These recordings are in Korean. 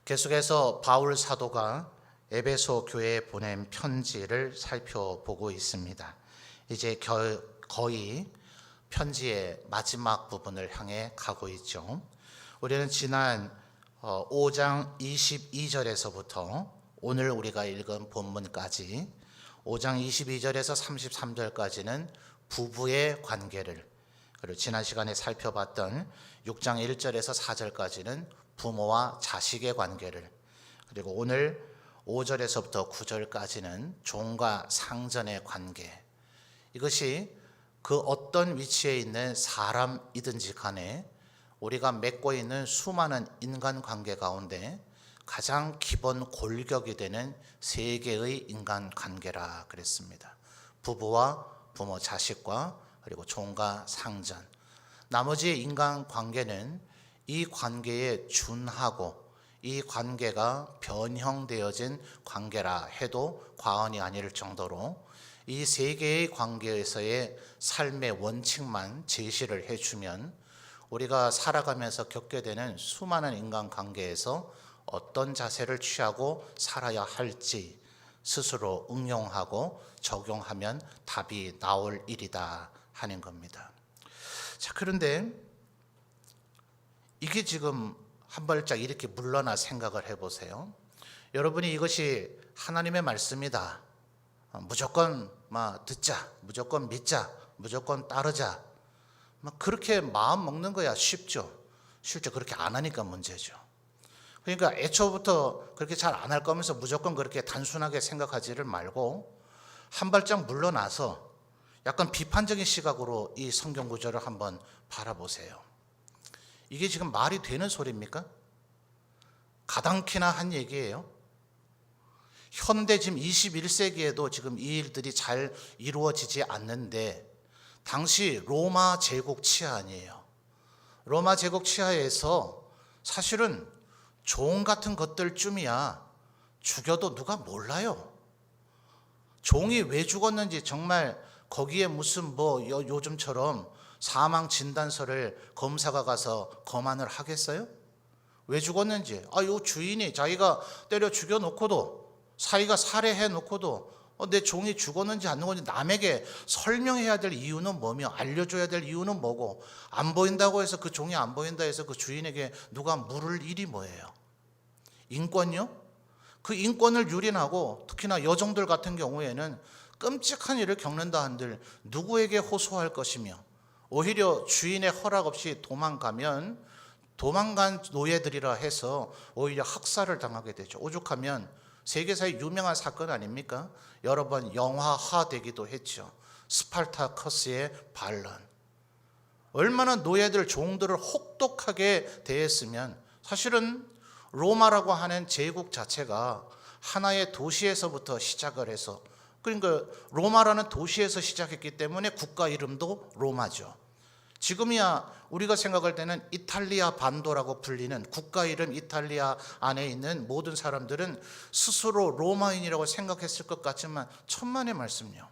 계속해서 바울 사도가 에베소 교회에 보낸 편지를 살펴보고 있습니다. 이제 거의 편지의 마지막 부분을 향해 가고 있죠. 우리는 지난 5장 22절에서부터 오늘 우리가 읽은 본문까지 5장 22절에서 33절까지는 부부의 관계를, 그리고 지난 시간에 살펴봤던 6장 1절에서 4절까지는 부모와 자식의 관계를, 그리고 오늘 5절에서부터 9절까지는 종과 상전의 관계, 이것이 그 어떤 위치에 있는 사람이든지 간에 우리가 맺고 있는 수많은 인간관계 가운데 가장 기본 골격이 되는 세 개의 인간관계라 그랬습니다. 부부와 부모, 자식과 그리고 종과 상전. 나머지 인간관계는 이 관계에 준하고 이 관계가 변형되어진 관계라 해도 과언이 아닐 정도로 이 세 개의 관계에서의 삶의 원칙만 제시를 해주면 우리가 살아가면서 겪게 되는 수많은 인간관계에서 어떤 자세를 취하고 살아야 할지 스스로 응용하고 적용하면 답이 나올 일이다 하는 겁니다. 자, 그런데 이게 지금 한 발짝 이렇게 물러나 생각을 해보세요. 여러분이 이것이 하나님의 말씀이다, 무조건 듣자, 무조건 믿자, 무조건 따르자, 그렇게 마음 먹는 거야 쉽죠. 실제 그렇게 안 하니까 문제죠. 그러니까 애초부터 그렇게 잘 안 할 거면서 무조건 그렇게 단순하게 생각하지를 말고 한 발짝 물러나서 약간 비판적인 시각으로 이 성경 구절을 한번 바라보세요. 이게 지금 말이 되는 소리입니까? 가당키나 한 얘기예요. 현대 지금 21세기에도 지금 이 일들이 잘 이루어지지 않는데 당시 로마 제국 치하 아니에요. 로마 제국 치하에서 사실은 종 같은 것들쯤이야 죽여도 누가 몰라요. 종이 왜 죽었는지 정말 거기에 무슨 요즘처럼 사망 진단서를 검사가 가서 검안을 하겠어요? 왜 죽었는지, 요 주인이 자기가 때려 죽여놓고도, 사위가 살해해 놓고도 내 종이 죽었는지 안 죽었는지 남에게 설명해야 될 이유는 뭐며 알려줘야 될 이유는 뭐고, 안 보인다고 해서 그 종이 안 보인다 해서 그 주인에게 누가 물을 일이 뭐예요? 인권요? 그 인권을 유린하고 특히나 여종들 같은 경우에는 끔찍한 일을 겪는다 한들 누구에게 호소할 것이며, 오히려 주인의 허락 없이 도망간 노예들이라 해서 오히려 학살을 당하게 되죠. 오죽하면 세계사의 유명한 사건 아닙니까? 여러 번 영화화되기도 했죠. 스파르타커스의 반란. 얼마나 노예들, 종들을 혹독하게 대했으면, 사실은 로마라고 하는 제국 자체가 하나의 도시에서부터 시작을 해서, 그러니까 로마라는 도시에서 시작했기 때문에 국가 이름도 로마죠. 지금이야 우리가 생각할 때는 이탈리아 반도라고 불리는 국가 이름 이탈리아 안에 있는 모든 사람들은 스스로 로마인이라고 생각했을 것 같지만 천만의 말씀요.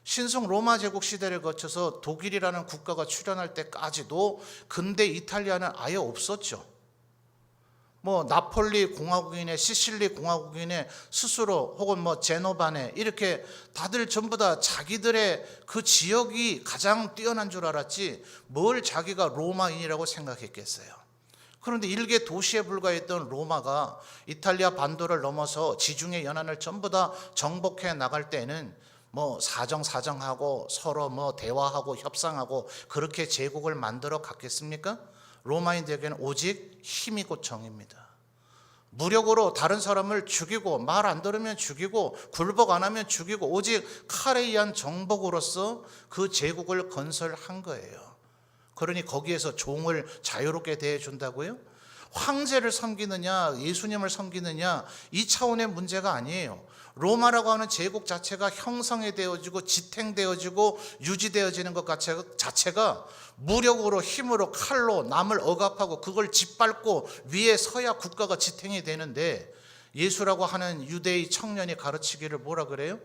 신성 로마 제국 시대를 거쳐서 독일이라는 국가가 출현할 때까지도 근대 이탈리아는 아예 없었죠. 나폴리 공화국이네, 시실리 공화국이네, 스스로 혹은 제노바네, 이렇게 다들 전부 다 자기들의 그 지역이 가장 뛰어난 줄 알았지 뭘 자기가 로마인이라고 생각했겠어요. 그런데 일개 도시에 불과했던 로마가 이탈리아 반도를 넘어서 지중해 연안을 전부 다 정복해 나갈 때는 사정하고 서로 대화하고 협상하고 그렇게 제국을 만들어 갔겠습니까? 로마인들에게는 오직 힘이고 정입니다. 무력으로 다른 사람을 죽이고, 말 안 들으면 죽이고, 굴복 안 하면 죽이고, 오직 칼에 의한 정복으로서 그 제국을 건설한 거예요. 그러니 거기에서 종을 자유롭게 대해준다고요? 황제를 섬기느냐 예수님을 섬기느냐 이 차원의 문제가 아니에요. 로마라고 하는 제국 자체가 형성되어지고 지탱되어지고 유지되어지는 것 자체가 무력으로, 힘으로, 칼로 남을 억압하고 그걸 짓밟고 위에 서야 국가가 지탱이 되는데, 예수라고 하는 유대의 청년이 가르치기를 뭐라 그래요?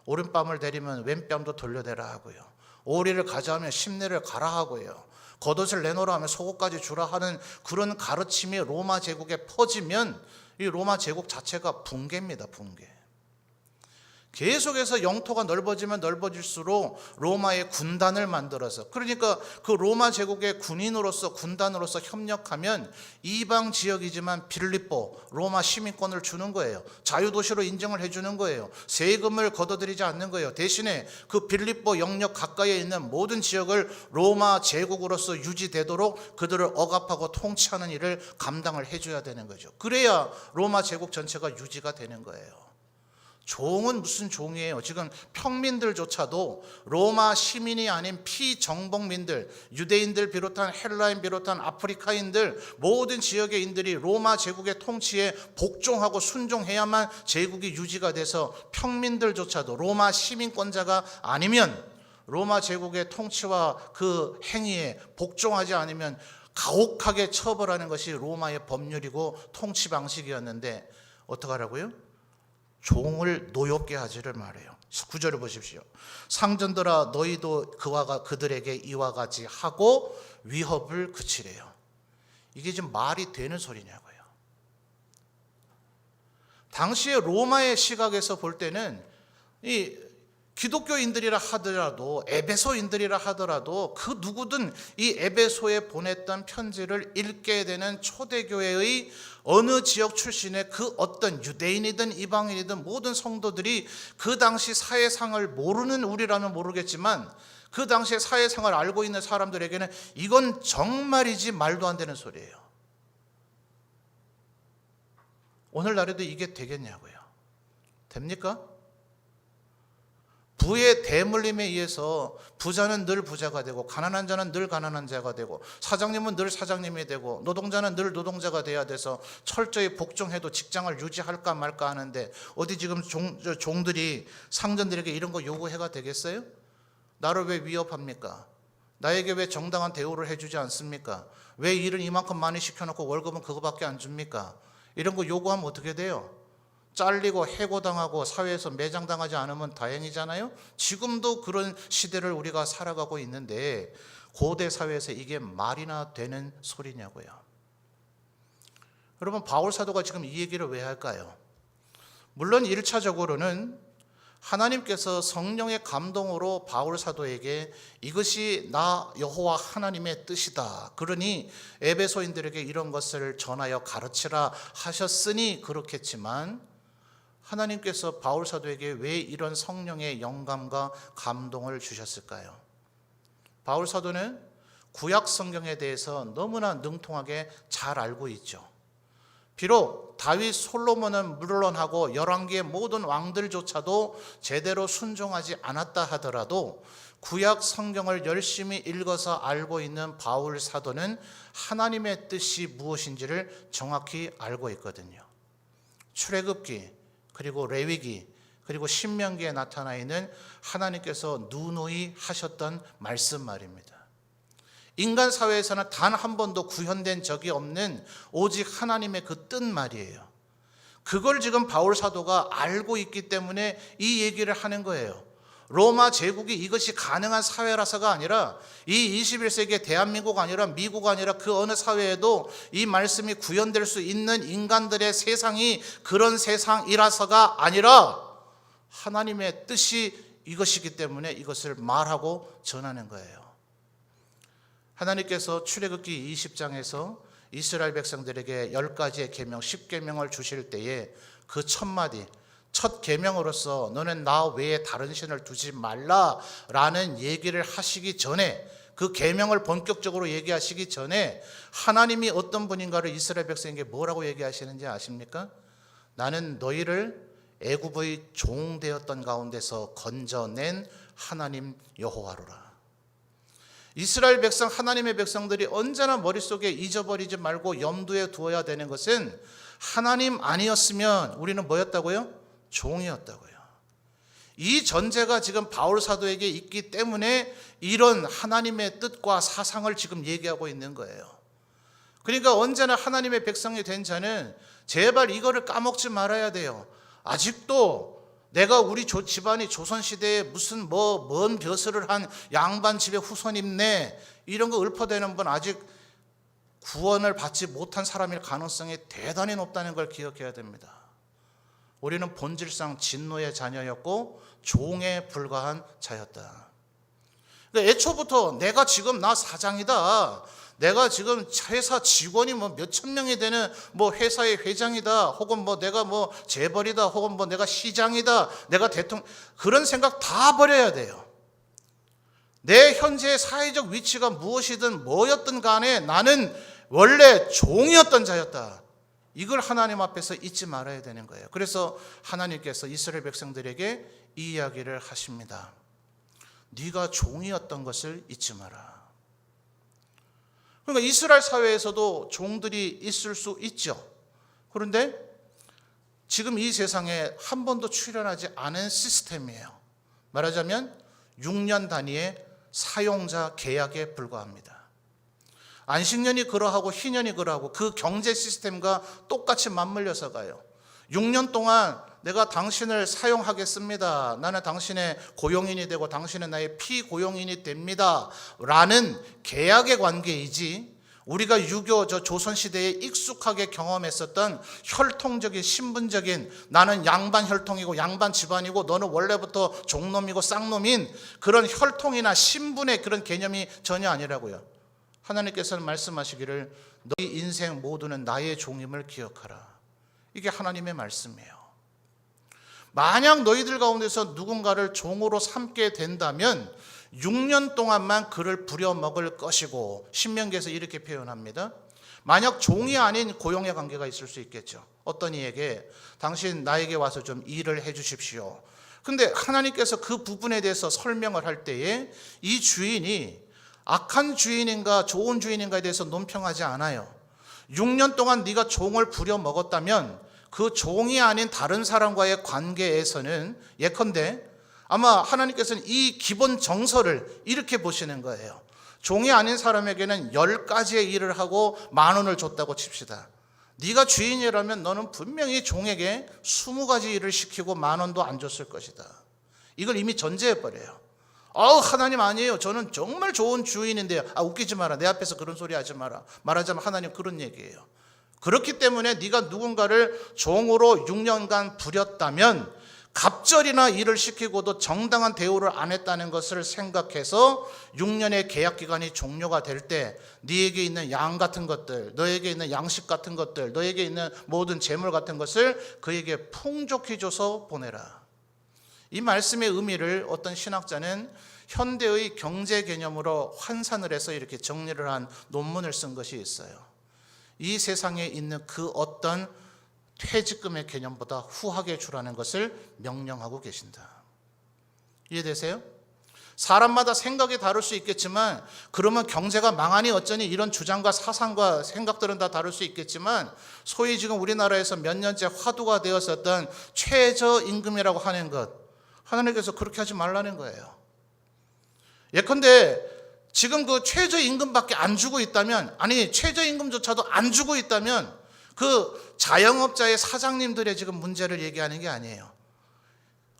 오른뺨을 대리면 왼뺨도 돌려대라 하고요. 오리를 가져가면 심내를 가라 하고요. 겉옷을 내놓으라 하면 속옷까지 주라 하는 그런 가르침이 로마 제국에 퍼지면 이 로마 제국 자체가 붕괴입니다. 붕괴. 계속해서 영토가 넓어지면 넓어질수록 로마의 군단을 만들어서, 그러니까 그 로마 제국의 군인으로서 군단으로서 협력하면 이방 지역이지만 빌립보 로마 시민권을 주는 거예요. 자유도시로 인정을 해주는 거예요. 세금을 걷어들이지 않는 거예요. 대신에 그 빌립보 영역 가까이에 있는 모든 지역을 로마 제국으로서 유지되도록 그들을 억압하고 통치하는 일을 감당을 해줘야 되는 거죠. 그래야 로마 제국 전체가 유지가 되는 거예요. 종은 무슨 종이에요? 지금 평민들조차도 로마 시민이 아닌 피정복민들, 유대인들 비롯한 헬라인 비롯한 아프리카인들, 모든 지역의 인들이 로마 제국의 통치에 복종하고 순종해야만 제국이 유지가 돼서 평민들조차도 로마 시민권자가 아니면 로마 제국의 통치와 그 행위에 복종하지 않으면 가혹하게 처벌하는 것이 로마의 법률이고 통치 방식이었는데 어떡하라고요? 종을 노엽게 하지를 말해요. 9절을 보십시오. 상전들아 너희도 그들에게 이와 같이 하고 위협을 그치래요. 이게 지금 말이 되는 소리냐고요. 당시에 로마의 시각에서 볼 때는 이 기독교인들이라 하더라도 에베소인들이라 하더라도 그 누구든 이 에베소에 보냈던 편지를 읽게 되는 초대교회의 어느 지역 출신의 그 어떤 유대인이든 이방인이든 모든 성도들이 그 당시 사회상을 모르는 우리라면 모르겠지만 그 당시의 사회상을 알고 있는 사람들에게는 이건 정말이지 말도 안 되는 소리예요. 오늘날에도 이게 되겠냐고요. 됩니까? 부의 대물림에 의해서 부자는 늘 부자가 되고 가난한 자는 늘 가난한 자가 되고 사장님은 늘 사장님이 되고 노동자는 늘 노동자가 돼야 돼서 철저히 복종해도 직장을 유지할까 말까 하는데 어디 지금 종들이 상전들에게 이런 거 요구해가 되겠어요? 나를 왜 위협합니까? 나에게 왜 정당한 대우를 해주지 않습니까? 왜 일을 이만큼 많이 시켜놓고 월급은 그거밖에 안 줍니까? 이런 거 요구하면 어떻게 돼요? 잘리고 해고당하고 사회에서 매장당하지 않으면 다행이잖아요. 지금도 그런 시대를 우리가 살아가고 있는데 고대 사회에서 이게 말이나 되는 소리냐고요. 여러분 바울 사도가 지금 이 얘기를 왜 할까요? 물론 1차적으로는 하나님께서 성령의 감동으로 바울 사도에게 이것이 나 여호와 하나님의 뜻이다. 그러니 에베소인들에게 이런 것을 전하여 가르치라 하셨으니 그렇겠지만 하나님께서 바울 사도에게 왜 이런 성령의 영감과 감동을 주셨을까요? 바울 사도는 구약 성경에 대해서 너무나 능통하게 잘 알고 있죠. 비록 다윗 솔로몬은 물론하고 열왕기의 모든 왕들조차도 제대로 순종하지 않았다 하더라도 구약 성경을 열심히 읽어서 알고 있는 바울 사도는 하나님의 뜻이 무엇인지를 정확히 알고 있거든요. 출애굽기 그리고 레위기 그리고 신명기에 나타나 있는 하나님께서 누누이 하셨던 말씀 말입니다. 인간 사회에서는 단 한 번도 구현된 적이 없는 오직 하나님의 그 뜻 말이에요. 그걸 지금 바울 사도가 알고 있기 때문에 이 얘기를 하는 거예요. 로마 제국이 이것이 가능한 사회라서가 아니라 이 21세기의 대한민국 아니라 미국 아니라 그 어느 사회에도 이 말씀이 구현될 수 있는 인간들의 세상이 그런 세상이라서가 아니라 하나님의 뜻이 이것이기 때문에 이것을 말하고 전하는 거예요. 하나님께서 출애굽기 20장에서 이스라엘 백성들에게 10가지의 계명, 10계명을 주실 때에 그 첫 마디, 첫 계명으로서 너는 나 외에 다른 신을 두지 말라라는 얘기를 하시기 전에 그 계명을 본격적으로 얘기하시기 전에 하나님이 어떤 분인가를 이스라엘 백성에게 뭐라고 얘기하시는지 아십니까? 나는 너희를 애굽의 종 되었던 가운데서 건져낸 하나님 여호와로라. 이스라엘 백성, 하나님의 백성들이 언제나 머릿속에 잊어버리지 말고 염두에 두어야 되는 것은 하나님 아니었으면 우리는 뭐였다고요? 종이었다고요. 이 전제가 지금 바울 사도에게 있기 때문에 이런 하나님의 뜻과 사상을 지금 얘기하고 있는 거예요. 그러니까 언제나 하나님의 백성이 된 자는 제발 이거를 까먹지 말아야 돼요. 아직도 내가 우리 집안이 조선시대에 무슨 먼 벼슬을 한 양반 집의 후손입네, 이런 거 읊어대는 분 아직 구원을 받지 못한 사람일 가능성이 대단히 높다는 걸 기억해야 됩니다. 우리는 본질상 진노의 자녀였고 종에 불과한 자였다. 그러니까 애초부터 내가 지금 나 사장이다, 내가 지금 회사 직원이 몇천 명이 되는 회사의 회장이다, 혹은 내가 재벌이다, 혹은 내가 시장이다, 내가 대통령, 그런 생각 다 버려야 돼요. 내 현재의 사회적 위치가 무엇이든 뭐였든 간에 나는 원래 종이었던 자였다. 이걸 하나님 앞에서 잊지 말아야 되는 거예요. 그래서 하나님께서 이스라엘 백성들에게 이 이야기를 하십니다. 네가 종이었던 것을 잊지 마라. 그러니까 이스라엘 사회에서도 종들이 있을 수 있죠. 그런데 지금 이 세상에 한 번도 출현하지 않은 시스템이에요. 말하자면 6년 단위의 사용자 계약에 불과합니다. 안식년이 그러하고 희년이 그러하고 그 경제 시스템과 똑같이 맞물려서 가요. 6년 동안 내가 당신을 사용하겠습니다. 나는 당신의 고용인이 되고 당신은 나의 피고용인이 됩니다. 라는 계약의 관계이지, 우리가 유교 조선시대에 익숙하게 경험했었던 혈통적인 신분적인 나는 양반 혈통이고 양반 집안이고 너는 원래부터 종놈이고 쌍놈인 그런 혈통이나 신분의 그런 개념이 전혀 아니라고요. 하나님께서는 말씀하시기를 너희 인생 모두는 나의 종임을 기억하라. 이게 하나님의 말씀이에요. 만약 너희들 가운데서 누군가를 종으로 삼게 된다면 6년 동안만 그를 부려먹을 것이고, 신명기에서 이렇게 표현합니다. 만약 종이 아닌 고용의 관계가 있을 수 있겠죠. 어떤 이에게 당신 나에게 와서 좀 일을 해 주십시오. 근데 하나님께서 그 부분에 대해서 설명을 할 때에 이 주인이 악한 주인인가 좋은 주인인가에 대해서 논평하지 않아요. 6년 동안 네가 종을 부려먹었다면 그 종이 아닌 다른 사람과의 관계에서는 예컨대 아마 하나님께서는 이 기본 정서를 이렇게 보시는 거예요. 종이 아닌 사람에게는 10가지의 일을 하고 10,000원을 줬다고 칩시다. 네가 주인이라면 너는 분명히 종에게 20가지 일을 시키고 10,000원도 안 줬을 것이다. 이걸 이미 전제해버려요. 하나님 아니에요. 저는 정말 좋은 주인인데요. 웃기지 마라. 내 앞에서 그런 소리 하지 마라. 말하자면 하나님 그런 얘기예요. 그렇기 때문에 네가 누군가를 종으로 6년간 부렸다면 갑절이나 일을 시키고도 정당한 대우를 안 했다는 것을 생각해서 6년의 계약 기간이 종료가 될 때 네에게 있는 양 같은 것들, 너에게 있는 양식 같은 것들, 너에게 있는 모든 재물 같은 것을 그에게 풍족히 줘서 보내라. 이 말씀의 의미를 어떤 신학자는 현대의 경제 개념으로 환산을 해서 이렇게 정리를 한 논문을 쓴 것이 있어요. 이 세상에 있는 그 어떤 퇴직금의 개념보다 후하게 주라는 것을 명령하고 계신다. 이해되세요? 사람마다 생각이 다를 수 있겠지만, 그러면 경제가 망하니 어쩌니 이런 주장과 사상과 생각들은 다 다를 수 있겠지만, 소위 지금 우리나라에서 몇 년째 화두가 되었었던 최저임금이라고 하는 것, 하나님께서 그렇게 하지 말라는 거예요. 예컨대 지금 그 최저임금밖에 안 주고 있다면, 아니 최저임금조차도 안 주고 있다면 그 자영업자의 사장님들의 지금 문제를 얘기하는 게 아니에요.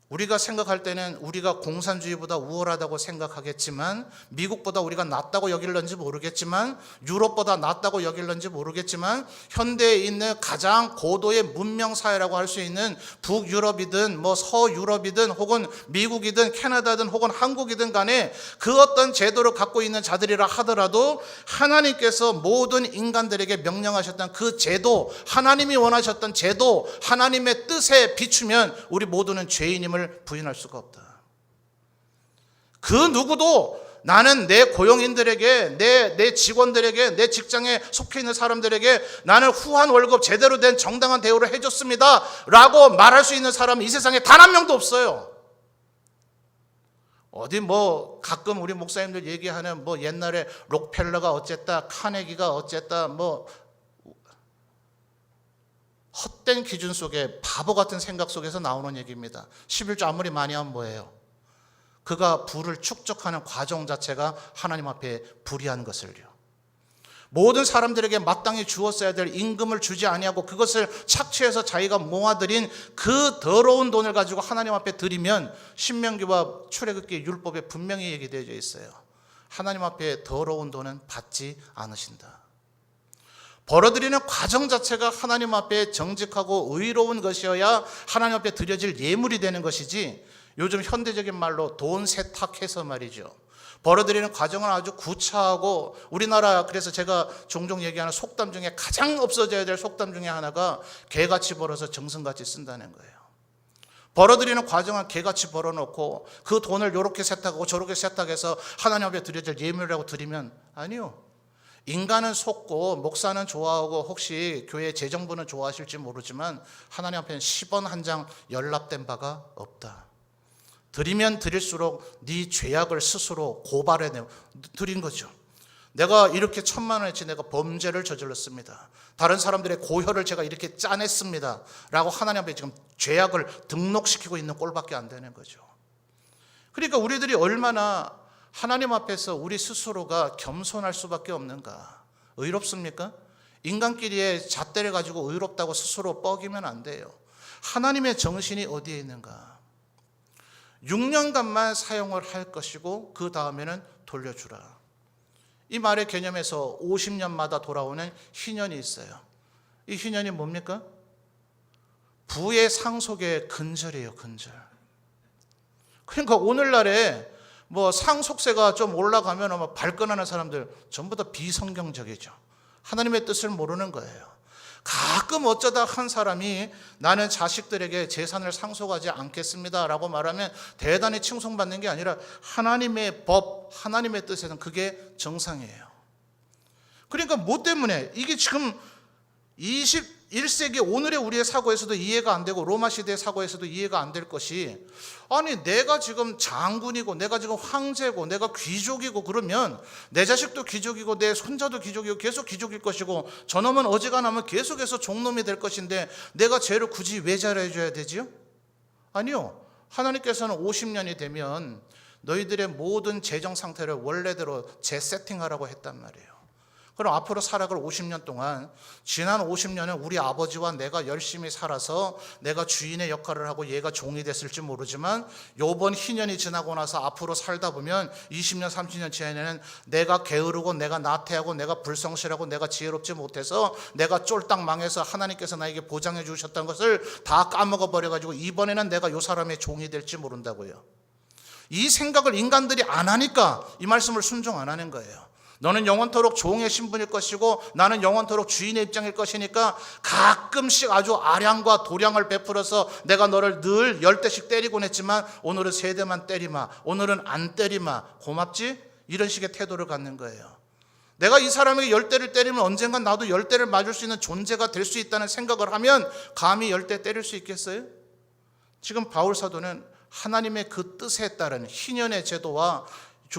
우리가 생각할 때는 우리가 공산주의보다 우월하다고 생각하겠지만, 미국보다 우리가 낫다고 여길런지 모르겠지만, 유럽보다 낫다고 여길런지 모르겠지만, 현대에 있는 가장 고도의 문명사회라고 할 수 있는 북유럽이든 서유럽이든 혹은 미국이든 캐나다든 혹은 한국이든 간에 그 어떤 제도를 갖고 있는 자들이라 하더라도 하나님께서 모든 인간들에게 명령하셨던 그 제도, 하나님이 원하셨던 제도, 하나님의 뜻에 비추면 우리 모두는 죄인임을 부인할 수가 없다. 그 누구도 나는 내 고용인들에게, 내 직원들에게, 내 직장에 속해 있는 사람들에게 나는 후한 월급 제대로 된 정당한 대우를 해줬습니다 라고 말할 수 있는 사람은 이 세상에 단 한 명도 없어요. 어디 가끔 우리 목사님들 얘기하는 옛날에 록펠러가 어쨌다, 카네기가 어쨌다, 헛된 기준 속에 바보 같은 생각 속에서 나오는 얘기입니다. 11조 아무리 많이 하면 뭐예요? 그가 부를 축적하는 과정 자체가 하나님 앞에 불의한 것을요. 모든 사람들에게 마땅히 주었어야 될 임금을 주지 아니하고 그것을 착취해서 자기가 모아들인 그 더러운 돈을 가지고 하나님 앞에 드리면 신명기와 출애굽기 율법에 분명히 얘기되어 있어요. 하나님 앞에 더러운 돈은 받지 않으신다. 벌어들이는 과정 자체가 하나님 앞에 정직하고 의로운 것이어야 하나님 앞에 드려질 예물이 되는 것이지, 요즘 현대적인 말로 돈 세탁해서 말이죠, 벌어들이는 과정은 아주 구차하고, 우리나라 그래서 제가 종종 얘기하는 속담 중에 가장 없어져야 될 속담 중에 하나가 개같이 벌어서 정승같이 쓴다는 거예요. 벌어들이는 과정은 개같이 벌어놓고 그 돈을 이렇게 세탁하고 저렇게 세탁해서 하나님 앞에 드려질 예물이라고 드리면, 아니요, 인간은 속고 목사는 좋아하고 혹시 교회 재정부는 좋아하실지 모르지만 하나님 앞에는 10원 한 장 연락된 바가 없다. 드리면 드릴수록 네 죄악을 스스로 고발해 드린 거죠. 내가 이렇게 1,000만 원어치 내가 범죄를 저질렀습니다, 다른 사람들의 고혈을 제가 이렇게 짜냈습니다 라고 하나님 앞에 지금 죄악을 등록시키고 있는 꼴밖에 안 되는 거죠. 그러니까 우리들이 얼마나 하나님 앞에서 우리 스스로가 겸손할 수밖에 없는가. 의롭습니까? 인간끼리의 잣대를 가지고 의롭다고 스스로 뻐기면 안 돼요. 하나님의 정신이 어디에 있는가. 6년간만 사용을 할 것이고 그 다음에는 돌려주라. 이 말의 개념에서 50년마다 돌아오는 희년이 있어요. 이 희년이 뭡니까? 부의 상속의 근절이에요. 근절. 그러니까 오늘날에 상속세가 좀 올라가면 발끈하는 사람들 전부 다 비성경적이죠. 하나님의 뜻을 모르는 거예요. 가끔 어쩌다 한 사람이 나는 자식들에게 재산을 상속하지 않겠습니다 라고 말하면 대단히 칭송받는 게 아니라 하나님의 법, 하나님의 뜻에는 그게 정상이에요. 그러니까 뭐 때문에 이게 지금 21세기 오늘의 우리의 사고에서도 이해가 안 되고 로마 시대의 사고에서도 이해가 안 될 것이, 아니 내가 지금 장군이고 내가 지금 황제고 내가 귀족이고 그러면 내 자식도 귀족이고 내 손자도 귀족이고 계속 귀족일 것이고 저놈은 어지간하면 계속해서 종놈이 될 것인데 내가 죄를 굳이 왜 잘해줘야 되지요? 아니요. 하나님께서는 50년이 되면 너희들의 모든 재정 상태를 원래대로 재세팅하라고 했단 말이에요. 그럼 앞으로 살아갈 50년 동안, 지난 50년은 우리 아버지와 내가 열심히 살아서 내가 주인의 역할을 하고 얘가 종이 됐을지 모르지만 요번 희년이 지나고 나서 앞으로 살다 보면 20년 30년 지나면 내가 게으르고 내가 나태하고 내가 불성실하고 내가 지혜롭지 못해서 내가 쫄딱 망해서 하나님께서 나에게 보장해 주셨던 것을 다 까먹어 버려가지고 이번에는 내가 요 사람의 종이 될지 모른다고요. 이 생각을 인간들이 안 하니까 이 말씀을 순종 안 하는 거예요. 너는 영원토록 종의 신분일 것이고 나는 영원토록 주인의 입장일 것이니까 가끔씩 아주 아량과 도량을 베풀어서 내가 너를 늘 10대씩 때리곤 했지만 오늘은 3대만 때리마, 오늘은 안 때리마, 고맙지? 이런 식의 태도를 갖는 거예요. 내가 이 사람에게 10대를 때리면 언젠간 나도 10대를 맞을 수 있는 존재가 될 수 있다는 생각을 하면 감히 10대 때릴 수 있겠어요? 지금 바울 사도는 하나님의 그 뜻에 따른 희년의 제도와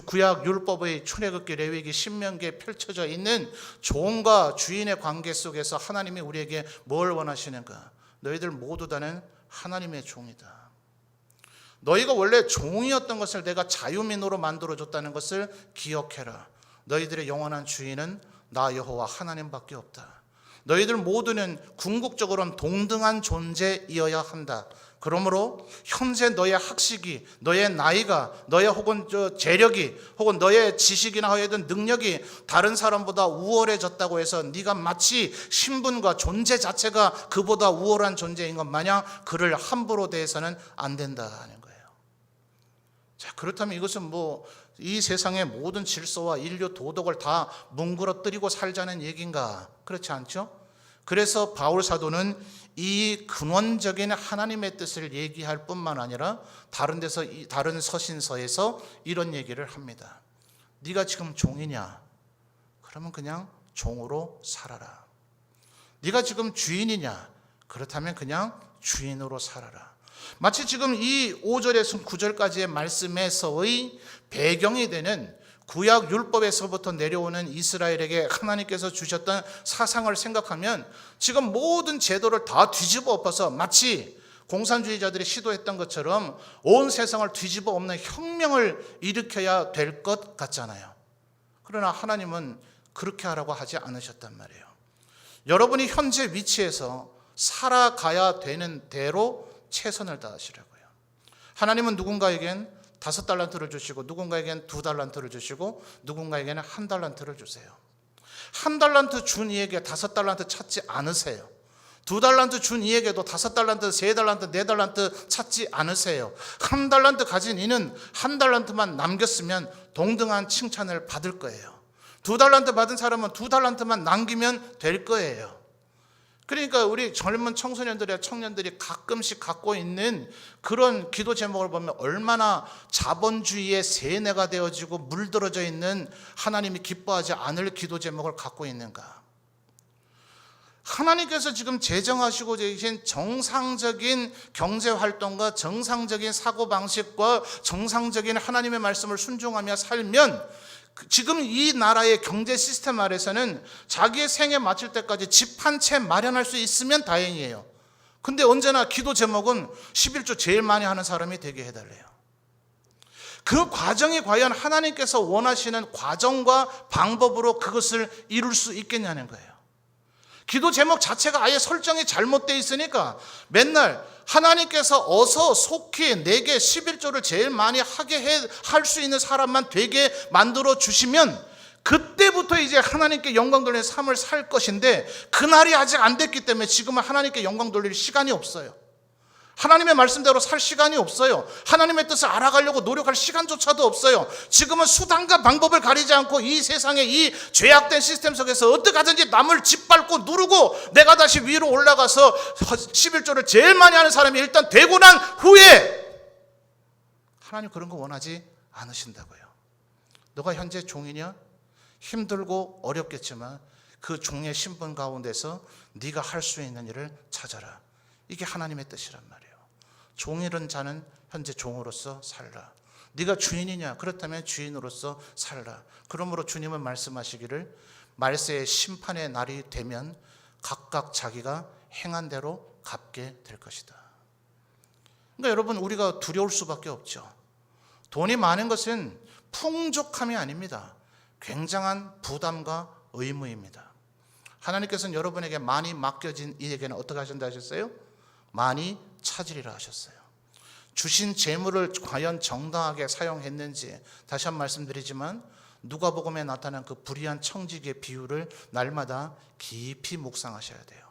구약 율법의 출애굽기, 레위기, 신명기에 펼쳐져 있는 종과 주인의 관계 속에서 하나님이 우리에게 뭘 원하시는가? 너희들 모두 다는 하나님의 종이다. 너희가 원래 종이었던 것을 내가 자유민으로 만들어줬다는 것을 기억해라. 너희들의 영원한 주인은 나 여호와 하나님밖에 없다. 너희들 모두는 궁극적으로는 동등한 존재이어야 한다. 그러므로 현재 너의 학식이, 너의 나이가, 너의 혹은 재력이, 혹은 너의 지식이나 하여든 능력이 다른 사람보다 우월해졌다고 해서 네가 마치 신분과 존재 자체가 그보다 우월한 존재인 것 마냥 그를 함부로 대해서는 안 된다는 거예요. 자, 그렇다면 이것은 이 세상의 모든 질서와 인류 도덕을 다 뭉그러뜨리고 살자는 얘기인가? 그렇지 않죠? 그래서 바울 사도는 이 근원적인 하나님의 뜻을 얘기할 뿐만 아니라 다른 서신서에서 이런 얘기를 합니다. 네가 지금 종이냐? 그러면 그냥 종으로 살아라. 네가 지금 주인이냐? 그렇다면 그냥 주인으로 살아라. 마치 지금 이 5절에서 9절까지의 말씀에서의 배경이 되는 구약 율법에서부터 내려오는 이스라엘에게 하나님께서 주셨던 사상을 생각하면 지금 모든 제도를 다 뒤집어 엎어서 마치 공산주의자들이 시도했던 것처럼 온 세상을 뒤집어 엎는 혁명을 일으켜야 될 것 같잖아요. 그러나 하나님은 그렇게 하라고 하지 않으셨단 말이에요. 여러분이 현재 위치에서 살아가야 되는 대로 최선을 다하시라고요. 하나님은 누군가에겐 5달란트를 주시고 누군가에겐 2달란트를 주시고 누군가에게는 1달란트를 주세요. 1달란트 준 이에게 5달란트 찾지 않으세요. 2달란트 준 이에게도 5달란트, 3달란트, 4달란트 찾지 않으세요. 1달란트 가진 이는 1달란트만 남겼으면 동등한 칭찬을 받을 거예요. 2달란트 받은 사람은 2달란트만 남기면 될 거예요. 그러니까 우리 젊은 청소년들이나 청년들이 가끔씩 갖고 있는 그런 기도 제목을 보면 얼마나 자본주의의 세뇌가 되어지고 물들어져 있는 하나님이 기뻐하지 않을 기도 제목을 갖고 있는가. 하나님께서 지금 제정하시고 계신 정상적인 경제활동과 정상적인 사고방식과 정상적인 하나님의 말씀을 순종하며 살면 지금 이 나라의 경제 시스템 아래서는 자기의 생에 맞출 때까지 집 한 채 마련할 수 있으면 다행이에요. 근데 언제나 기도 제목은 11조 제일 많이 하는 사람이 되게 해달래요. 그 과정이 과연 하나님께서 원하시는 과정과 방법으로 그것을 이룰 수 있겠냐는 거예요. 기도 제목 자체가 아예 설정이 잘못되어 있으니까 맨날 하나님께서 어서 속히 내게 11조를 제일 많이 하게 할 수 있는 사람만 되게 만들어 주시면 그때부터 이제 하나님께 영광 돌리는 삶을 살 것인데 그날이 아직 안 됐기 때문에 지금은 하나님께 영광 돌릴 시간이 없어요. 하나님의 말씀대로 살 시간이 없어요. 하나님의 뜻을 알아가려고 노력할 시간조차도 없어요. 지금은 수단과 방법을 가리지 않고 이 세상의 이 죄악된 시스템 속에서 어떻게 하든지 남을 짓밟고 누르고 내가 다시 위로 올라가서 11조를 제일 많이 하는 사람이 일단 되고 난 후에 하나님 그런 거 원하지 않으신다고요. 너가 현재 종이냐? 힘들고 어렵겠지만 그 종의 신분 가운데서 네가 할 수 있는 일을 찾아라. 이게 하나님의 뜻이란 말이에요. 종이른 자는 현재 종으로서 살라. 네가 주인이냐? 그렇다면 주인으로서 살라. 그러므로 주님은 말씀하시기를 말세의 심판의 날이 되면 각각 자기가 행한 대로 갚게 될 것이다. 그러니까 여러분 우리가 두려울 수밖에 없죠. 돈이 많은 것은 풍족함이 아닙니다. 굉장한 부담과 의무입니다. 하나님께서는 여러분에게 많이 맡겨진 이에게는 어떻게 하신다 하셨어요? 많이 찾으리라 하셨어요. 주신 재물을 과연 정당하게 사용했는지 다시 한번 말씀드리지만 누가복음에 나타난 그 불의한 청지기의 비유를 날마다 깊이 묵상하셔야 돼요.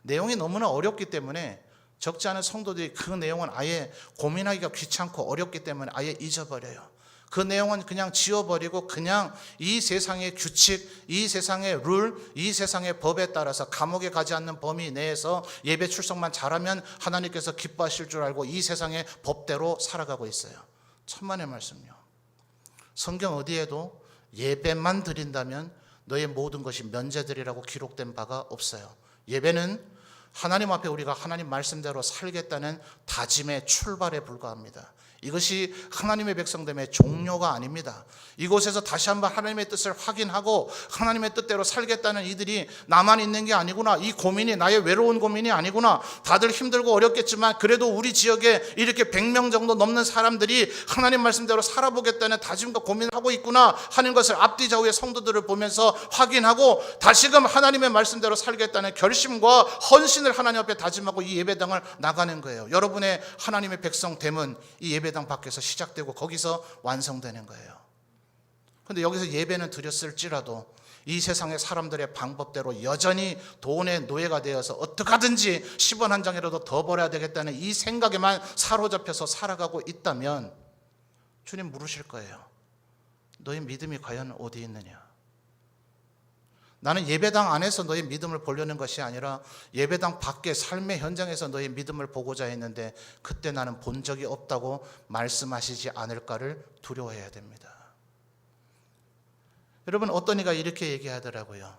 내용이 너무나 어렵기 때문에 적지 않은 성도들이 그 내용은 아예 고민하기가 귀찮고 어렵기 때문에 아예 잊어버려요. 그 내용은 그냥 지워버리고 그냥 이 세상의 규칙, 이 세상의 룰, 이 세상의 법에 따라서 감옥에 가지 않는 범위 내에서 예배 출석만 잘하면 하나님께서 기뻐하실 줄 알고 이 세상의 법대로 살아가고 있어요. 천만의 말씀이요. 성경 어디에도 예배만 드린다면 너의 모든 것이 면제되리라고 기록된 바가 없어요. 예배는 하나님 앞에 우리가 하나님 말씀대로 살겠다는 다짐의 출발에 불과합니다. 이것이 하나님의 백성됨의 종료가 아닙니다. 이곳에서 다시 한번 하나님의 뜻을 확인하고 하나님의 뜻대로 살겠다는 이들이 나만 있는 게 아니구나. 이 고민이 나의 외로운 고민이 아니구나. 다들 힘들고 어렵겠지만 그래도 우리 지역에 이렇게 100명 정도 넘는 사람들이 하나님 말씀대로 살아보겠다는 다짐과 고민을 하고 있구나 하는 것을 앞뒤 좌우의 성도들을 보면서 확인하고 다시금 하나님의 말씀대로 살겠다는 결심과 헌신을 하나님 앞에 다짐하고 이 예배당을 나가는 거예요. 여러분의 하나님의 백성됨은 이 예배당 밖에서 시작되고 거기서 완성되는 거예요. 그런데 여기서 예배는 드렸을지라도 이 세상의 사람들의 방법대로 여전히 돈의 노예가 되어서 어떻게 하든지 10원 한 장이라도 더 벌어야 되겠다는 이 생각에만 사로잡혀서 살아가고 있다면 주님 물으실 거예요. 너의 믿음이 과연 어디 있느냐? 나는 예배당 안에서 너의 믿음을 보려는 것이 아니라 예배당 밖의 삶의 현장에서 너의 믿음을 보고자 했는데 그때 나는 본 적이 없다고 말씀하시지 않을까를 두려워해야 됩니다. 여러분 어떤 이가 이렇게 얘기하더라고요.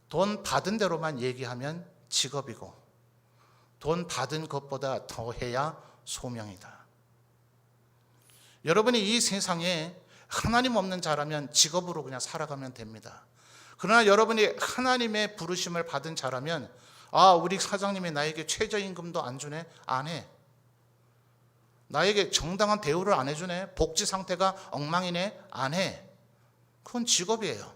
돈 받은 대로만 얘기하면 직업이고 돈 받은 것보다 더 해야 소명이다. 여러분이 이 세상에 하나님 없는 자라면 직업으로 그냥 살아가면 됩니다. 그러나 여러분이 하나님의 부르심을 받은 자라면 우리 사장님이 나에게 최저임금도 안 주네? 안 해. 나에게 정당한 대우를 안 해주네? 복지 상태가 엉망이네? 안 해. 그건 직업이에요.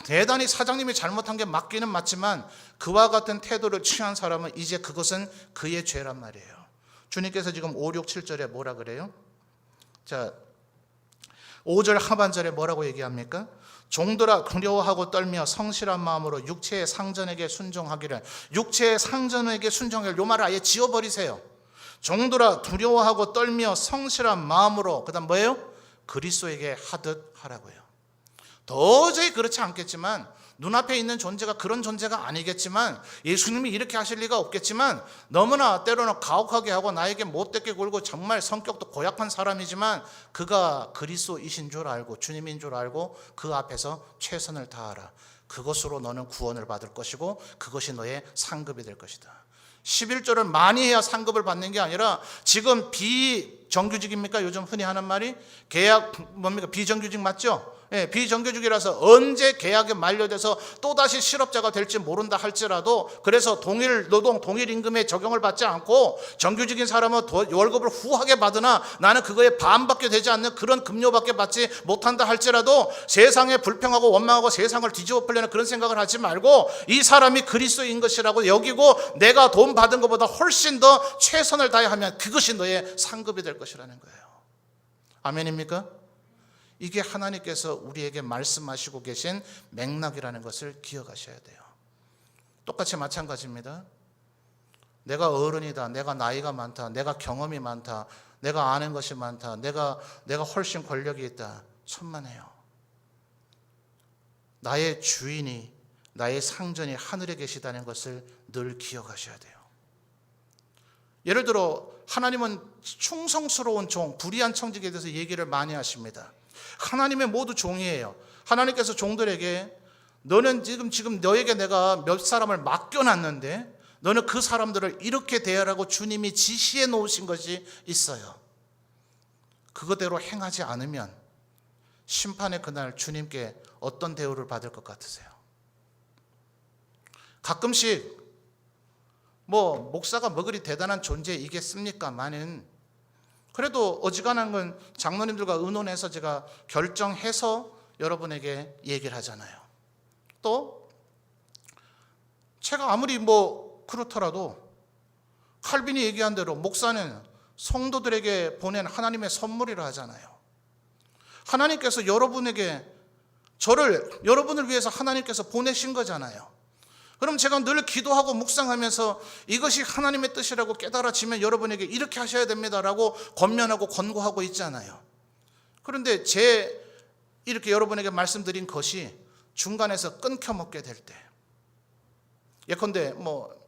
대단히 사장님이 잘못한 게 맞기는 맞지만 그와 같은 태도를 취한 사람은 이제 그것은 그의 죄란 말이에요. 주님께서 지금 5, 6, 7절에 뭐라 그래요? 자, 5절 하반절에 뭐라고 얘기합니까? 종들아 두려워하고 떨며 성실한 마음으로 육체의 상전에게 순종하기를. 육체의 상전에게 순종하기를, 요 말을 아예 지워버리세요. 종들아 두려워하고 떨며 성실한 마음으로, 그 다음 뭐예요? 그리스도에게 하듯 하라고요. 도저히 그렇지 않겠지만, 눈앞에 있는 존재가 그런 존재가 아니겠지만, 예수님이 이렇게 하실 리가 없겠지만, 너무나 때로는 가혹하게 하고 나에게 못되게 굴고 정말 성격도 고약한 사람이지만 그가 그리스도이신 줄 알고 주님인 줄 알고 그 앞에서 최선을 다하라. 그것으로 너는 구원을 받을 것이고 그것이 너의 상급이 될 것이다. 11조를 많이 해야 상급을 받는 게 아니라, 지금 비정규직입니까? 요즘 흔히 하는 말이 계약 뭡니까? 비정규직 맞죠? 예, 비정규직이라서 언제 계약이 만료돼서 또다시 실업자가 될지 모른다 할지라도, 그래서 동일 노동 동일 임금에 적용을 받지 않고 정규직인 사람은 월급을 후하게 받으나 나는 그거에 반밖에 되지 않는 그런 급료밖에 받지 못한다 할지라도, 세상에 불평하고 원망하고 세상을 뒤집어 풀려는 그런 생각을 하지 말고 이 사람이 그리스도인 것이라고 여기고 내가 돈 받은 것보다 훨씬 더 최선을 다해 하면 그것이 너의 상급이 될 것이라는 거예요. 아멘입니까? 이게 하나님께서 우리에게 말씀하시고 계신 맥락이라는 것을 기억하셔야 돼요. 똑같이 마찬가지입니다. 내가 어른이다, 내가 나이가 많다, 내가 경험이 많다, 내가 아는 것이 많다, 내가 훨씬 권력이 있다, 천만에요. 나의 주인이, 나의 상전이 하늘에 계시다는 것을 늘 기억하셔야 돼요. 예를 들어 하나님은 충성스러운 종, 불의한 청직에 대해서 얘기를 많이 하십니다. 하나님의 모두 종이에요. 하나님께서 종들에게 너는 지금 너에게 내가 몇 사람을 맡겨놨는데 너는 그 사람들을 이렇게 대하라고 주님이 지시해 놓으신 것이 있어요. 그거대로 행하지 않으면 심판의 그날 주님께 어떤 대우를 받을 것 같으세요? 가끔씩 목사가 뭐 그리 대단한 존재이겠습니까마는, 그래도 어지간한 건 장로님들과 의논해서 제가 결정해서 여러분에게 얘기를 하잖아요. 또 제가 아무리 그렇더라도 칼빈이 얘기한 대로 목사는 성도들에게 보낸 하나님의 선물이라 하잖아요. 하나님께서 여러분에게 여러분을 위해서 하나님께서 보내신 거잖아요. 그럼 제가 늘 기도하고 묵상하면서 이것이 하나님의 뜻이라고 깨달아지면 여러분에게 이렇게 하셔야 됩니다라고 권면하고 권고하고 있잖아요. 그런데 이렇게 여러분에게 말씀드린 것이 중간에서 끊겨먹게 될 때, 예컨대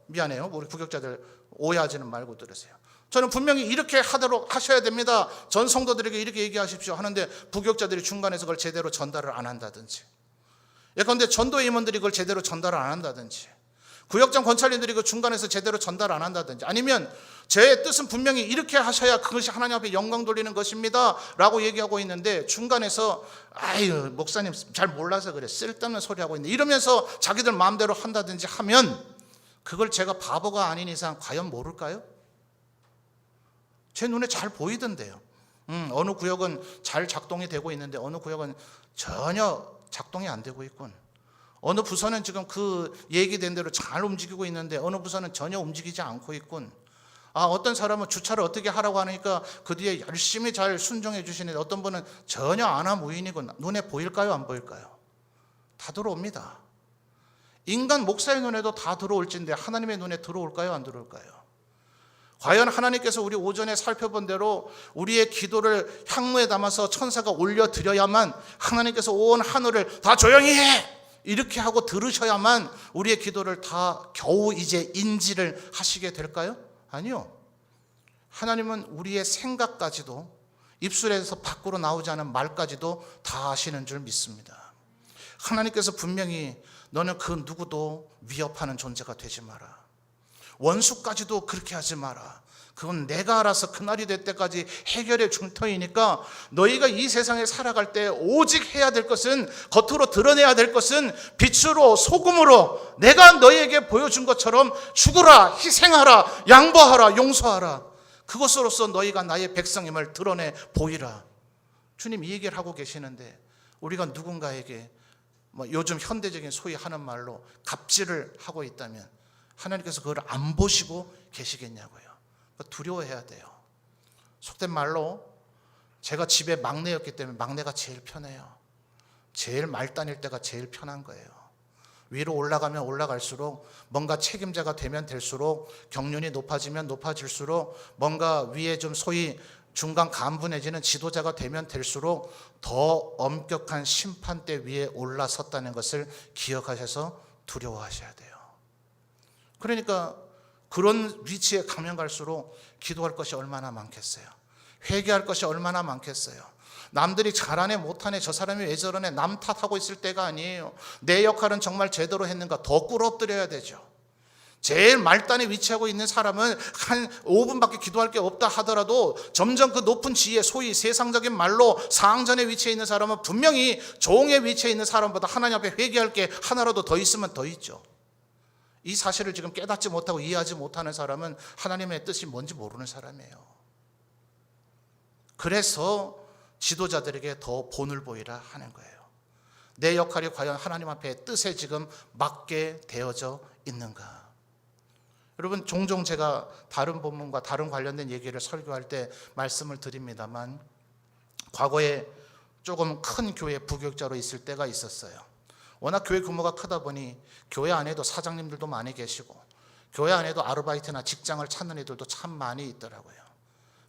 미안해요, 우리 부격자들 오해하지는 말고 들으세요. 저는 분명히 이렇게 하도록 하셔야 됩니다, 전 성도들에게 이렇게 얘기하십시오 하는데 부격자들이 중간에서 그걸 제대로 전달을 안 한다든지, 예컨대 전도 임원들이 그걸 제대로 전달을 안 한다든지, 구역장 권찰님들이 그 중간에서 제대로 전달 안 한다든지, 아니면 제 뜻은 분명히 이렇게 하셔야 그것이 하나님 앞에 영광 돌리는 것입니다 라고 얘기하고 있는데 중간에서 아유 목사님 잘 몰라서 그래, 쓸데없는 소리 하고 있네 이러면서 자기들 마음대로 한다든지 하면, 그걸 제가 바보가 아닌 이상 과연 모를까요? 제 눈에 잘 보이던데요. 어느 구역은 잘 작동이 되고 있는데 어느 구역은 전혀 작동이 안 되고 있군. 어느 부서는 지금 그 얘기된 대로 잘 움직이고 있는데 어느 부서는 전혀 움직이지 않고 있군. 어떤 사람은 주차를 어떻게 하라고 하니까 그 뒤에 열심히 잘 순종해 주시는데 어떤 분은 전혀 안하무인이군. 눈에 보일까요, 안 보일까요? 다 들어옵니다. 인간 목사의 눈에도 다 들어올진데 하나님의 눈에 들어올까요, 안 들어올까요? 과연 하나님께서 우리 오전에 살펴본 대로 우리의 기도를 향무에 담아서 천사가 올려드려야만, 하나님께서 온 하늘을 다 조용히 해! 이렇게 하고 들으셔야만 우리의 기도를 다 겨우 이제 인지를 하시게 될까요? 아니요. 하나님은 우리의 생각까지도, 입술에서 밖으로 나오지 않은 말까지도 다 아시는 줄 믿습니다. 하나님께서 분명히 너는 그 누구도 위협하는 존재가 되지 마라, 원수까지도 그렇게 하지 마라, 그건 내가 알아서 그날이 될 때까지 해결해 줄 터이니까 너희가 이 세상에 살아갈 때 오직 해야 될 것은, 겉으로 드러내야 될 것은 빛으로 소금으로 내가 너희에게 보여준 것처럼 죽으라, 희생하라, 양보하라, 용서하라. 그것으로서 너희가 나의 백성임을 드러내 보이라. 주님 이 얘기를 하고 계시는데 우리가 누군가에게 뭐 요즘 현대적인 소위 하는 말로 갑질을 하고 있다면 하나님께서 그걸 안 보시고 계시겠냐고요. 두려워해야 돼요. 속된 말로 제가 집에 막내였기 때문에 막내가 제일 편해요. 제일 말 다닐 때가 제일 편한 거예요. 위로 올라가면 올라갈수록, 뭔가 책임자가 되면 될수록, 경륜이 높아지면 높아질수록, 뭔가 위에 좀 소위 중간 간부 내지는 지도자가 되면 될수록 더 엄격한 심판대 위에 올라섰다는 것을 기억하셔서 두려워하셔야 돼요. 그러니까 그런 위치에 가면 갈수록 기도할 것이 얼마나 많겠어요. 회개할 것이 얼마나 많겠어요. 남들이 잘하네 못하네, 저 사람이 왜 저러네, 남 탓하고 있을 때가 아니에요. 내 역할은 정말 제대로 했는가 더 꿇어뜨려야 되죠. 제일 말단에 위치하고 있는 사람은 한 5분밖에 기도할 게 없다 하더라도 점점 그 높은 지혜, 소위 세상적인 말로 상전에 위치해 있는 사람은 분명히 종에 위치해 있는 사람보다 하나님 앞에 회개할 게 하나라도 더 있으면 더 있죠. 이 사실을 지금 깨닫지 못하고 이해하지 못하는 사람은 하나님의 뜻이 뭔지 모르는 사람이에요. 그래서 지도자들에게 더 본을 보이라 하는 거예요. 내 역할이 과연 하나님 앞에 뜻에 지금 맞게 되어져 있는가? 여러분, 종종 제가 다른 본문과 다른 관련된 얘기를 설교할 때 말씀을 드립니다만, 과거에 조금 큰 교회 부교육자로 있을 때가 있었어요. 워낙 교회 규모가 크다 보니 교회 안에도 사장님들도 많이 계시고 교회 안에도 아르바이트나 직장을 찾는 애들도 참 많이 있더라고요.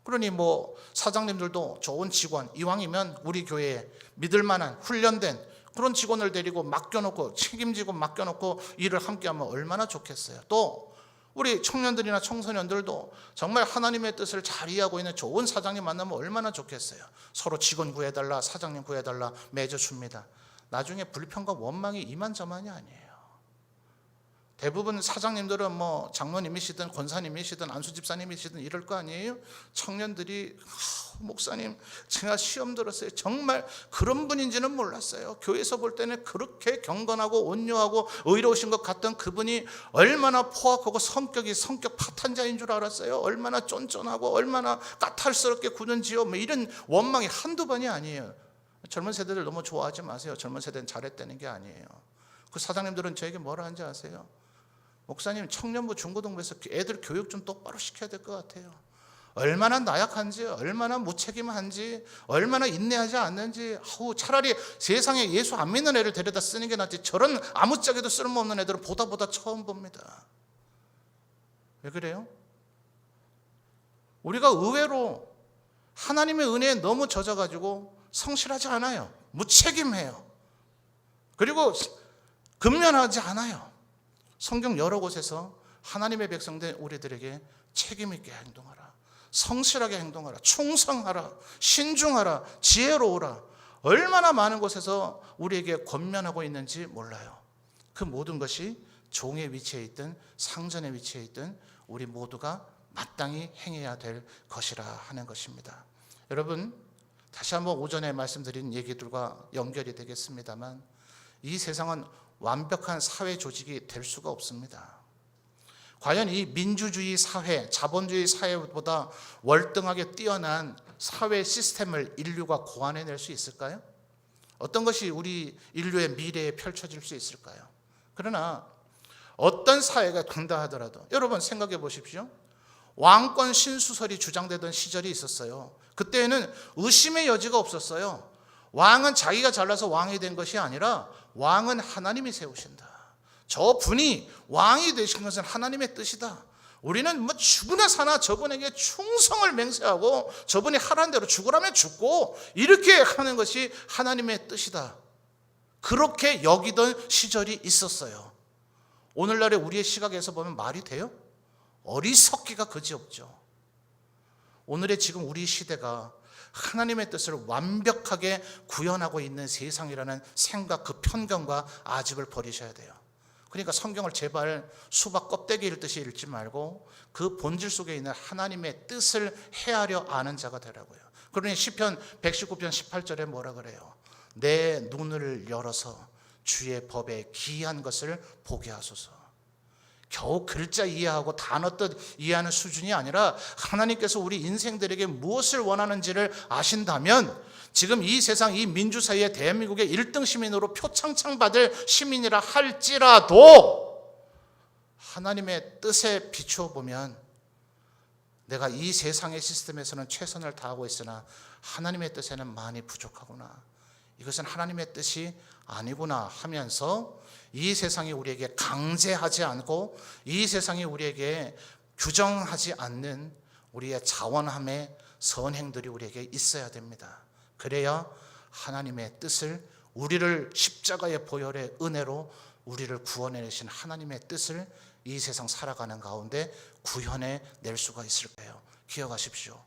그러니 뭐 사장님들도 좋은 직원, 이왕이면 우리 교회에 믿을 만한 훈련된 그런 직원을 데리고 맡겨놓고, 책임지고 맡겨놓고 일을 함께하면 얼마나 좋겠어요. 또 우리 청년들이나 청소년들도 정말 하나님의 뜻을 잘 이해하고 있는 좋은 사장님 만나면 얼마나 좋겠어요. 서로 직원 구해달라, 사장님 구해달라 매주 줍니다. 나중에 불평과 원망이 이만저만이 아니에요. 대부분 사장님들은 뭐 장로님이시든 권사님이시든 안수집사님이시든 이럴 거 아니에요. 청년들이 목사님 제가 시험 들었어요. 정말 그런 분인지는 몰랐어요. 교회에서 볼 때는 그렇게 경건하고 온유하고 의로우신 것 같던 그분이 얼마나 포악하고 성격 파탄자인 줄 알았어요. 얼마나 쫀쫀하고 얼마나 까탈스럽게 구는지요. 뭐 이런 원망이 한두 번이 아니에요. 젊은 세대들 너무 좋아하지 마세요. 젊은 세대는 잘했다는 게 아니에요. 그 사장님들은 저에게 뭐라 하는지 아세요? 목사님, 청년부 중고등부에서 애들 교육 좀 똑바로 시켜야 될 것 같아요. 얼마나 나약한지, 얼마나 무책임한지, 얼마나 인내하지 않는지. 차라리 세상에 예수 안 믿는 애를 데려다 쓰는 게 낫지, 저런 아무짝에도 쓸모없는 애들은 보다 처음 봅니다. 왜 그래요? 우리가 의외로 하나님의 은혜에 너무 젖어가지고 성실하지 않아요. 무책임해요. 그리고 근면하지 않아요. 성경 여러 곳에서 하나님의 백성된 우리들에게 책임 있게 행동하라, 성실하게 행동하라, 충성하라, 신중하라, 지혜로우라, 얼마나 많은 곳에서 우리에게 권면하고 있는지 몰라요. 그 모든 것이 종의 위치에 있든 상전의 위치에 있든 우리 모두가 마땅히 행해야 될 것이라 하는 것입니다. 여러분, 다시 한번 오전에 말씀드린 얘기들과 연결이 되겠습니다만, 이 세상은 완벽한 사회 조직이 될 수가 없습니다. 과연 이 민주주의 사회, 자본주의 사회보다 월등하게 뛰어난 사회 시스템을 인류가 고안해낼 수 있을까요? 어떤 것이 우리 인류의 미래에 펼쳐질 수 있을까요? 그러나 어떤 사회가 된다 하더라도 여러분 생각해 보십시오. 왕권 신수설이 주장되던 시절이 있었어요. 그때에는 의심의 여지가 없었어요. 왕은 자기가 잘나서 왕이 된 것이 아니라 왕은 하나님이 세우신다. 저 분이 왕이 되신 것은 하나님의 뜻이다. 우리는 뭐 죽으나 사나 저분에게 충성을 맹세하고 저분이 하라는 대로 죽으라면 죽고 이렇게 하는 것이 하나님의 뜻이다. 그렇게 여기던 시절이 있었어요. 오늘날의 우리의 시각에서 보면 말이 돼요? 어리석기가 그지없죠. 오늘의 지금 우리 시대가 하나님의 뜻을 완벽하게 구현하고 있는 세상이라는 생각, 그 편견과 아집을 버리셔야 돼요. 그러니까 성경을 제발 수박 껍데기 읽듯이 읽지 말고 그 본질 속에 있는 하나님의 뜻을 헤아려 아는 자가 되라고요. 그러니 시편 119편 18절에 뭐라 그래요? 내 눈을 열어서 주의 법에 기이한 것을 보게 하소서. 겨우 글자 이해하고 단어 뜻 이해하는 수준이 아니라 하나님께서 우리 인생들에게 무엇을 원하는지를 아신다면 지금 이 세상 이 민주사회의 대한민국의 1등 시민으로 표창장 받을 시민이라 할지라도 하나님의 뜻에 비추어 보면 내가 이 세상의 시스템에서는 최선을 다하고 있으나 하나님의 뜻에는 많이 부족하구나. 이것은 하나님의 뜻이 아니구나 하면서 이 세상이 우리에게 강제하지 않고 이 세상이 우리에게 규정하지 않는 우리의 자원함의 선행들이 우리에게 있어야 됩니다. 그래야 하나님의 뜻을 우리를 십자가의 보혈의 은혜로 우리를 구원해내신 하나님의 뜻을 이 세상 살아가는 가운데 구현해 낼 수가 있을 거예요. 기억하십시오.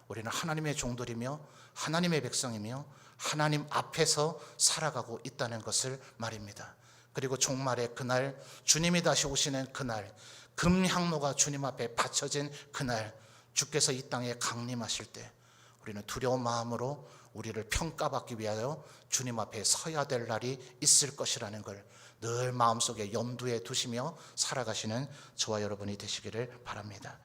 우리는 하나님의 종들이며 하나님의 백성이며 하나님 앞에서 살아가고 있다는 것을 말입니다. 그리고 종말의 그날, 주님이 다시 오시는 그날, 금향로가 주님 앞에 바쳐진 그날, 주께서 이 땅에 강림하실 때 우리는 두려운 마음으로 우리를 평가받기 위하여 주님 앞에 서야 될 날이 있을 것이라는 걸 늘 마음속에 염두에 두시며 살아가시는 저와 여러분이 되시기를 바랍니다.